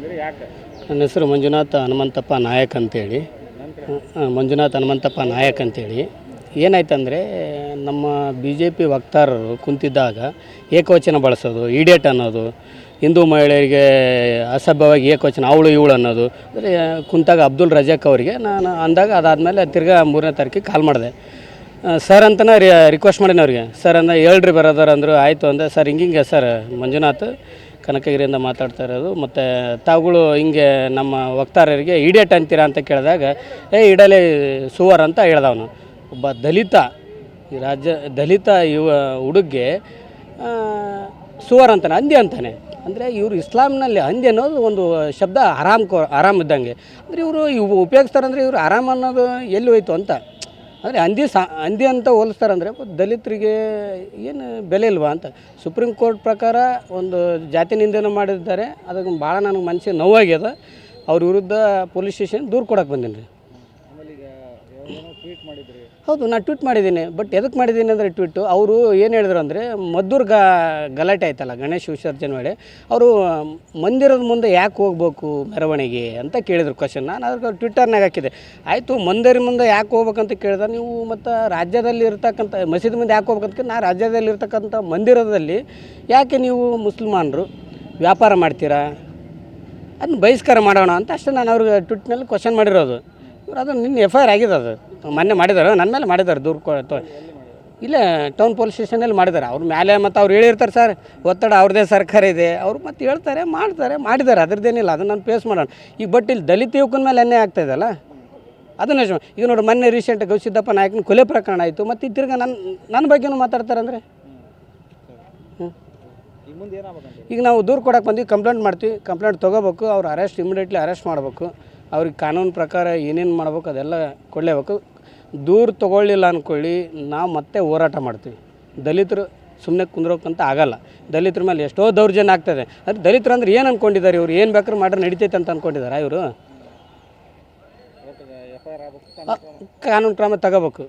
ನನ್ನ ಹೆಸರು ಮಂಜುನಾಥ್ ಹನುಮಂತಪ್ಪ ನಾಯಕ್ ಅಂತೇಳಿ. ಮಂಜುನಾಥ್ ಹನುಮಂತಪ್ಪ ನಾಯಕ್ ಅಂತೇಳಿ. ಏನಾಯ್ತಂದರೆ ನಮ್ಮ ಬಿ ಜೆ ಪಿ ವಕ್ತಾರರು ಕುಂತಿದ್ದಾಗ ಏಕವಚನ ಬಳಸೋದು, ಇಡಿಯಟ್ ಅನ್ನೋದು, ಹಿಂದೂ ಮಹಿಳೆಯರಿಗೆ ಅಸಭ್ಯವಾಗಿ ಏಕವಚನ ಅವಳು ಇವಳು ಅನ್ನೋದು. ಅಂದರೆ ಕುಂತಾಗ ಅಬ್ದುಲ್ ರಜಾಕ್ ಅವರಿಗೆ ನಾನು ಅಂದಾಗ ಅದಾದಮೇಲೆ ತಿರ್ಗಾ 3ನೇ ತಾರೀಕಿಗೆ ಕಾಲ್ ಮಾಡಿದೆ. ಸರ್ ಅಂತಲೇ ರಿಕ್ವೆಸ್ಟ್ ಮಾಡೀನಿ ಅವ್ರಿಗೆ. ಸರ್ ಅಂದ ಹೇಳ್ರಿ ಬರೋದಾರ ಅಂದರು. ಆಯಿತು ಅಂದೆ. ಸರ್ ಹಿಂಗಿಂಗೆ ಸರ್ ಮಂಜುನಾಥ್ ಕನಕಗಿರಿಯಿಂದ ಮಾತಾಡ್ತಾ ಇರೋದು, ಮತ್ತು ತಾವುಗಳು ಹಿಂಗೆ ನಮ್ಮ ವಕ್ತಾರರಿಗೆ ಇಡಿಯಟ್ ಅಂತೀರಾ ಅಂತ ಕೇಳಿದಾಗ ಇಡಲೇ ಸುವರ್ ಅಂತ ಹೇಳ್ದವನು. ಒಬ್ಬ ದಲಿತ, ಈ ದಲಿತ ಹುಡುಗ್ಗೆ ಸುವರ್ ಅಂತಾನೆ, ಹಂದಿ ಅಂತಾನೆ. ಅಂದರೆ ಇವರು ಇಸ್ಲಾಂನಲ್ಲಿ ಹಂದಿ ಅನ್ನೋದು ಒಂದು ಶಬ್ದ ಆರಾಮ್ ಇದ್ದಂಗೆ. ಅಂದರೆ ಇವು ಉಪಯೋಗಿಸ್ತಾರಂದರೆ ಇವರು ಆರಾಮ್ ಅನ್ನೋದು ಎಲ್ಲಿ ಹೋಯ್ತು ಅಂತ. ಅಂದರೆ ಹಂದಿ ಅಂತ ಹೋಲಿಸ್ತಾರಂದರೆ ದಲಿತರಿಗೆ ಏನು ಬೆಲೆ ಇಲ್ವಾ ಅಂತ. ಸುಪ್ರೀಂ ಕೋರ್ಟ್ ಪ್ರಕಾರ ಒಂದು ಜಾತಿ ನಿಂದನೆ ಮಾಡಿದ್ದಾರೆ. ಅದಕ್ಕೆ ಭಾಳ ನನಗೆ ಮನಸ್ಸಿಗೆ ನೋವಾಗ್ಯದ. ಅವ್ರ ವಿರುದ್ಧ ಪೊಲೀಸ್ ಸ್ಟೇಷನ್ ದೂರು ಕೊಡೋಕೆ ಬಂದೀನಿ ರೀ. ಹೌದು, ನಾನು ಟ್ವೀಟ್ ಮಾಡಿದ್ದೀನಿ. ಬಟ್ ಎದಕ್ಕೆ ಮಾಡಿದ್ದೀನಿ ಅಂದರೆ ಟ್ವೀಟು ಅವರು ಏನು ಹೇಳಿದ್ರು ಅಂದರೆ ಮದ್ದೂರು ಗಲಾಟೆ ಆಯ್ತಲ್ಲ ಗಣೇಶ ವಿಸರ್ಜನೆ ವೇಳೆ, ಅವರು ಮಂದಿರದ ಮುಂದೆ ಯಾಕೆ ಹೋಗ್ಬೇಕು ಮೆರವಣಿಗೆ ಅಂತ ಕೇಳಿದ್ರು ಕ್ವಶನ್. ನಾನು ಅದಕ್ಕೆ ಟ್ವಿಟ್ಟರ್ನಾಗ ಹಾಕಿದೆ. ಆಯಿತು, ಮಂದಿರ ಮುಂದೆ ಯಾಕೆ ಹೋಗ್ಬೇಕಂತ ಕೇಳಿದ್ರೆ ನೀವು ಮತ್ತು ರಾಜ್ಯದಲ್ಲಿ ಇರ್ತಕ್ಕಂಥ ಮಸೀದಿ ಮುಂದೆ ಯಾಕೆ ಹೋಗ್ಬೇಕಂತ, ನಾನು ರಾಜ್ಯದಲ್ಲಿ ಇರ್ತಕ್ಕಂಥ ಮಂದಿರದಲ್ಲಿ ಯಾಕೆ ನೀವು ಮುಸಲ್ಮಾನರು ವ್ಯಾಪಾರ ಮಾಡ್ತೀರಾ, ಅದನ್ನ ಬಹಿಷ್ಕಾರ ಮಾಡೋಣ ಅಂತ ಅಷ್ಟೇ ನಾನು ಅವ್ರಿಗೆ ಟ್ವಿಟ್ನಲ್ಲಿ ಕ್ವಶನ್ ಮಾಡಿರೋದು. ಇವ್ರು ಅದು ನಿನ್ನ FIR ಆಗಿದೆ. ಅದು ಮೊನ್ನೆ ಮಾಡಿದ್ದಾರೆ, ನನ್ನ ಮೇಲೆ ಮಾಡಿದ್ದಾರೆ ದೂರು. ಇಲ್ಲೇ ಟೌನ್ ಪೊಲೀಸ್ ಸ್ಟೇಷನಲ್ಲಿ ಮಾಡಿದ್ದಾರೆ. ಅವ್ರ ಮೇಲೆ ಮತ್ತು ಅವ್ರು ಹೇಳಿರ್ತಾರೆ ಸರ್, ಒತ್ತಡ ಅವ್ರದ್ದೇ ಸರ್ಕಾರ ಇದೆ, ಅವ್ರು ಮತ್ತು ಹೇಳ್ತಾರೆ ಮಾಡಿದ್ದಾರೆ. ಅದ್ರದ್ದೇನಿಲ್ಲ, ಅದನ್ನು ನಾನು ಫೇಸ್ ಮಾಡೋಣ. ಈಗ ಬಟ್ ಇಲ್ಲಿ ದಲಿತ ಯುವಕನ ಮೇಲೆ ಅನ್ಯಾಯ ಆಗ್ತಾಯಿದ್ದಲ್ಲ, ಅದನ್ನ ಈಗ ನೋಡಿ ಮೊನ್ನೆ ರೀಸೆಂಟ್ ಗವಿಸಿದ್ದಪ್ಪ ನಾಯಕನ ಕೊಲೆ ಪ್ರಕರಣ ಆಯಿತು. ಮತ್ತು ತಿರ್ಗಿ ನನ್ನ ಬಗ್ಗೆನೂ ಮಾತಾಡ್ತಾರೆ ಅಂದರೆ ಈಗ ನಾವು ದೂರು ಕೊಡೋಕೆ ಬಂದು ಕಂಪ್ಲೇಂಟ್ ಮಾಡ್ತೀವಿ. ಕಂಪ್ಲೇಂಟ್ ತೊಗೋಬೇಕು. ಅವ್ರು ಇಮಿಡಿಯೇಟ್ಲಿ ಅರೆಸ್ಟ್ ಮಾಡಬೇಕು. ಅವ್ರಿಗೆ ಕಾನೂನು ಪ್ರಕಾರ ಏನೇನು ಮಾಡ್ಬೇಕು ಅದೆಲ್ಲ ಕೊಡಲೇಬೇಕು. ದೂರು ತೊಗೊಳ್ಳಿಲ್ಲ ಅಂದ್ಕೊಳ್ಳಿ, ನಾವು ಮತ್ತೆ ಹೋರಾಟ ಮಾಡ್ತೀವಿ. ದಲಿತರು ಸುಮ್ಮನೆ ಕುಂದ್ರೋಕ್ಕಂತ ಆಗಲ್ಲ. ದಲಿತರ ಮೇಲೆ ಎಷ್ಟೋ ದೌರ್ಜನ್ಯ ಆಗ್ತದೆ. ಅದು ದಲಿತರು ಅಂದ್ರೆ ಏನು ಅಂದ್ಕೊಂಡಿದ್ದಾರೆ ಇವರು? ಏನು ಬೇಕಾದ್ರೂ ಮಾಡ್ರೆ ನಡೀತೈತೆ ಅಂತ ಅಂದ್ಕೊಂಡಿದ್ದಾರೆ ಇವರು? ಕಾನೂನು ಕ್ರಮ ತಗೋಬೇಕು.